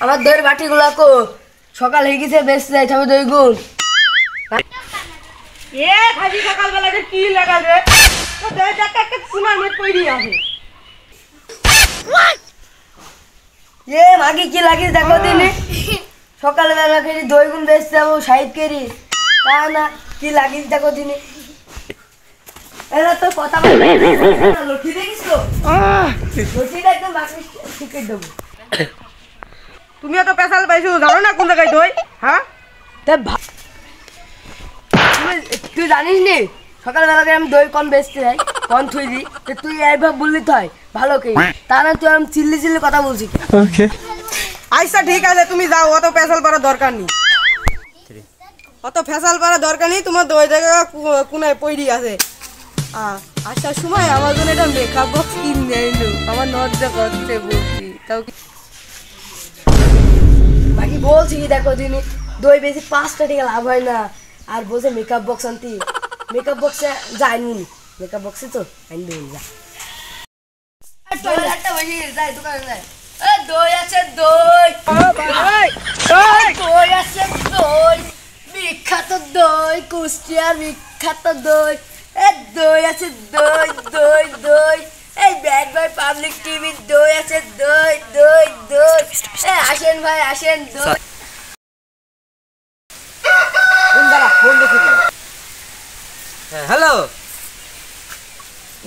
আমার দইয়ের বাটিগুলো কো সকাল হয়ে গেছে বেশি যাই তবে দই গুণ এ খালি সকালবেলা যে কি লাগাল রে তো দই টাকা একটা সোনার মেট পড়ি আছে এ মাগি কি লাগিস দেখো দিনে সকালবেলা করে দই গুণ বেশি যাবো সাইড করি তা না কি লাগিস দেখো দিনে এরা তো কথা লটি দেখিস তো লটিটা একদম বাকি টিকেট দেবো তুমি এত পেশাল পাইছো জানো না কোন জায়গায় দই হ্যাঁ তুই জানিস নি সকালবেলা করে আমি দই কম বেচতে যাই কম থুই দিই তুই এইভাবে বললি তো হয় ভালো কে তাহলে তুই আমি চিল্লি চিল্লি কথা বলছি ওকে আচ্ছা ঠিক আছে তুমি যাও অত পেশাল করার দরকার নেই অত ফেসাল করার দরকার নেই তোমার দই জায়গা কোনায় পড়ি আছে আচ্ছা সময় আমার জন্য এটা মেকআপ বক্স কিনে এলো আমার নজরে করতে বলছি তাও বাকি বলছি কি দেখো দিনে দই বেশি 5 টাকা লাভ হয় না আর বলছে মেকআপ বক্স আনতি মেকআপ বক্সে যায়নি মেকআপ বক্সে তো আইন দেই যা একটা বসে যাই দোকানে যাই এ দই আছে দই দই আছে দই বিখ্যাত দই কুষ্টিয়ার বিখ্যাত দই এ দই আছে দই দই দই এই ব্যাড বয় পাবলিক টিভি দই আছে দই দই দই এ আসেন ভাই আসেন দই ফোন দেখি হ্যালো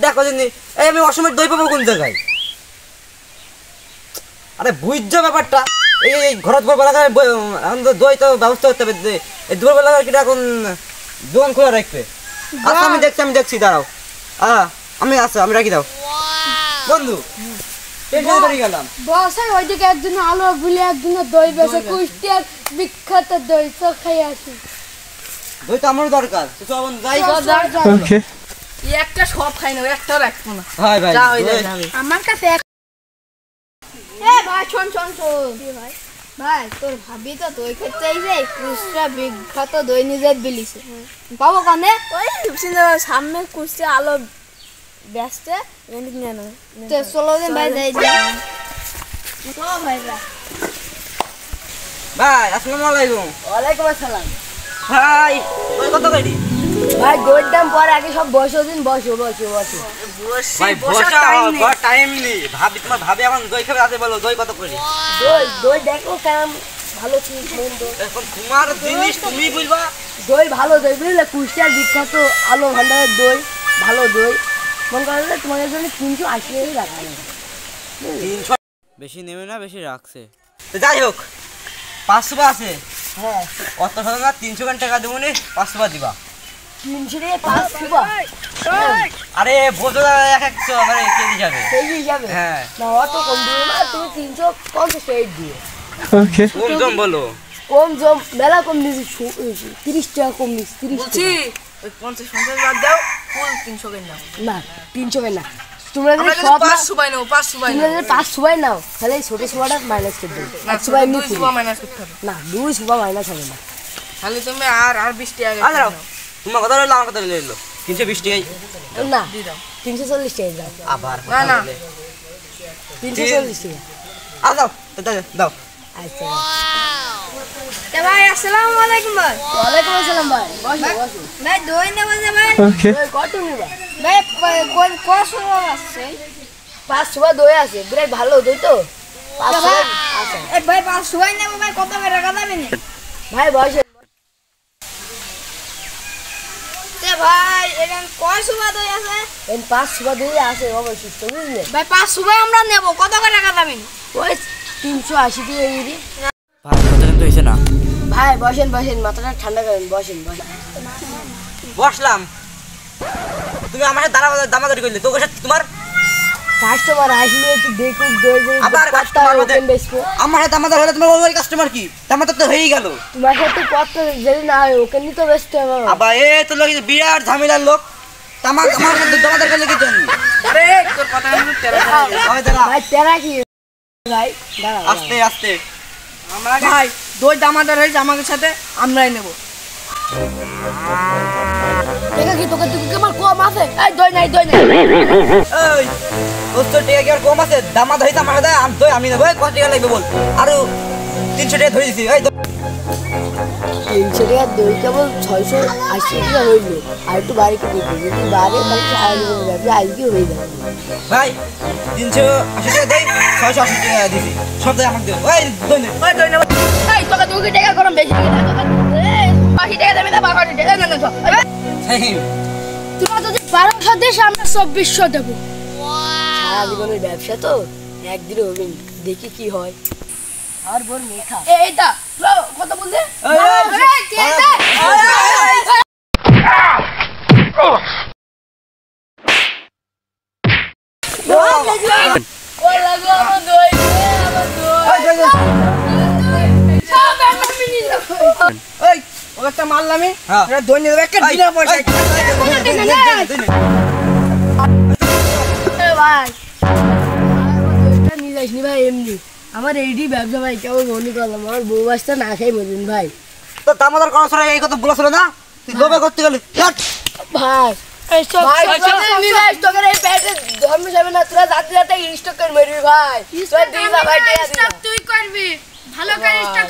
দেখো জিনি এই আমি অসময় দই পাবো কোন জায়গায় আরে বুঝছো ব্যাপারটা এই ঘরত বলবেলা দই তো ব্যবস্থা করতে হবে এই দুপুরবেলা কি এখন দোকান খোলা রাখবে আচ্ছা আমি দেখছি দাঁড়াও আমি আচ্ছা আমি রাখি দাও বন্ধু টেনশন করে গেলাম বসাই ওইদিকে একজন আলো বলে একজন দই বেচে কুষ্টিয়ার বিখ্যাত দই তো খাই আসি দই তো আমারও দরকার তো চল যাই ওকে এই একটা সব খাই না একটা রাখবো না হাই ভাই যা হই যাবে আমার কাছে এ ভাই শোন ভাই ভাই তোর ভাবি তো দই খেতে আইছে কুষ্টিয়া বিখ্যাত দই নিজে বিলিছে পাবো কানে ওই সামনে কুষ্টিয়া আলো ব্যস্তে এনে নিয়ে না তো চলো দিন ভাই যাই চলো ভাই ভাই আসসালামু আলাইকুম ওয়ালাইকুম আসসালাম ভাই দই কত কইলি ভাই দইয়ের দাম পরে আগে সব বসো দিন বসো ভাই বসা টাইম নেই ভাবি তোমার ভাবি এখন দই খাবে আছে বলো দই কত করি দই দেখো কেমন ভালো চিজ মন্দ এখন তোমার জিনিস তুমি বুঝবা দই ভালো দই বুঝলে কুষ্টিয়ার বিখ্যাত আলো ভান্ডারের দই ভালো দই মন করলে তোমাদের জন্য 380 টাকা রাখা যাবে 300 বেশি নেবে না বেশি রাখছে তো যাই হোক 500 আছে হ্যাঁ অত টাকা 300 টাকা দেবো নি 500 দিবা 300 টাকা 500 আরে বোঝো এক মানে কেজি যাবে সেই হিসাবে হ্যাঁ না অত কম দিও না তুমি 350 টাকা দিও ওকে কোন জম বলো কম জম মেলা কম দিছি 30 টাকা কম দিছি 30 বলছি ওই 50 বাদ দাও ফুল 300 কেন নাও না 300 টাকা না তোমরা যদি আমরা সব 500 বাই নাও 500 বাই তোমরা যদি 500 বাই নাও তাহলে এই ছোট ছোটটা মাইনাস করে দেব 100 বাই নিতে 200 মাইনাস করতে হবে না 200 মাইনাস হবে না খালি তুমি আর 20 টাকা আরে তোমার কথা হলো আমার কথা হলো 320 টাকাই না দি দাও 340 টাকা দাও আবার না 340 টাকা দাও দাও আচ্ছা তে ভাই আসসালামু আলাইকুম ভাই ওয়ালাইকুম আসসালাম ভাই বসো ভাই দই নেব যে ভাই ওকে দই কত নিবা ভাই কত আছে 500 টাকা দই আছে বিরাট ভালো দই তো 500 টাকা আছে এ ভাই 500 ভাই নেব ভাই কত করে টাকা দেবেন ভাই বসো তে ভাই এখানে কয়শো দই আছে এই 500 টাকা দই আছে অবশ্যই তো বুঝলে ভাই 500 ভাই আমরা নেব কত করে টাকা দেবেন ওই 380 টাকা দিবি ভাই কতদিন তো হইছে না ভাই বসেন মাথাটা ঠান্ডা করেন বসেন বসলাম তুমি আমার সাথে দামাদারি করলে তো তোমার কাস্টমার আসলে একটু দেখুক দই দই আবার কথা কাস্টমার ওপেন বেচবো আমার সাথে দামাদার হলে তোমার ওই কাস্টমার কি দামাদার তো হয়েই গেল তোমার সাথে কথা যদি না হয় ওকে নিতে বেচতে হবে আবার এ তো লোক বিরাট ঝামেলার লোক আমার সাথে দামাদার করলে কি জানি আরে তোর কথা আমি তেরা ভাই তেরা কি ভাই দাঁড়া আস্তে আস্তে আমরা ভাই দই দামাদার হয়েছে আমাদের সাথে আমরাই নেব দেখা কি তোকে তুই কেমন কম আছে এই দই নাই এই তোর টাকা কি আর কম আছে দামাদার হইতে আমার সাথে দই আমি নেবো কত টাকা লাগবে বল আর 300 টাকা ধরে দিছি এই 300 টাকার দই কেবল 680 টাকা হইলো আর একটু বাড়ি কেটে দিই যদি বাড়ে তাহলে আজকে হয়ে যাবে ভাই 380 টাকা দেই 680 টাকা দিছি সব দাই আমাকে দিও ওই দই নে এই তোকে 2 টাকা গরম বেশি টাকা এই 80 টাকা দেবে না 80 টাকা না তো তোমরা যদি 1200 দেশ আমরা 2400 দেবো। সারা জীবনের ব্যবসা তো একদিনে হবে না দেখি কি হয় আর বোর মেখা এইটা কত বলতে এই ও একটা মারলামই হ্যাঁ। এটা দই নিয়ে একটা বিনা পয়সা ভাই নিয়ে যাসনি ভাই এমনি আমার এইটি ব্যবসা ভাই কেমন মনে করলাম আমার বউ বাসটা না খাই মরিন ভাই তো দামদার করা সরে এই কথা বলা ছিল না তুই লোভে করতে গেলি ভাই ভাই স্টকের এই প্যাকেট ধর্ম যাবে না তোরা যাতে যাতে স্টক করে মরবি ভাই তোরা দিই না ভাই টিয়া দিই না। তুই করবি ভালো করে স্টক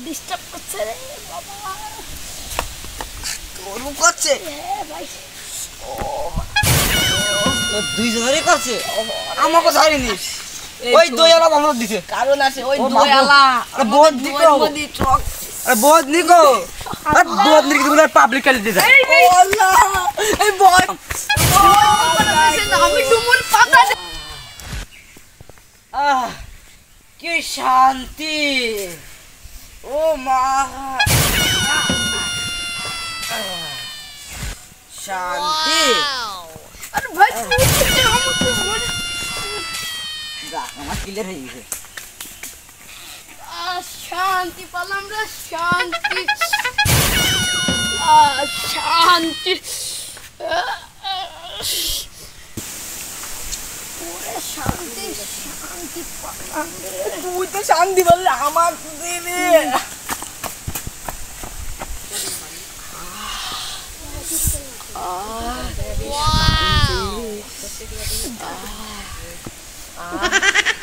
ডিস্টার্ব করছে রে তোর করছে তো 2000 করছে আমাকে ছাড়িনি ওই দই আলা ভালো দিছে কারণ আছে ওই ও দই বাবু। আলা আরে বহুত নিকো আরে বহুত নিকো আরে বহুত নিকো তুমি পাবলিক কালি দিছে ও আল্লাহ এই বয় আমি ডুমুর পাতা আহ কি শান্তি ও মা শান্তি আরে ভাই আমার ক্লিয়ার হয়ে গেছে শান্তি পেলাম রে শান্তি শান্তি শান্তি শান্তি তুই তো শান্তি বললে আমার দিবি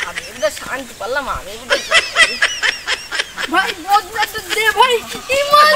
আমি এটা শান্তি পারলাম আমি ভাই বদলা দে ভাই ইমান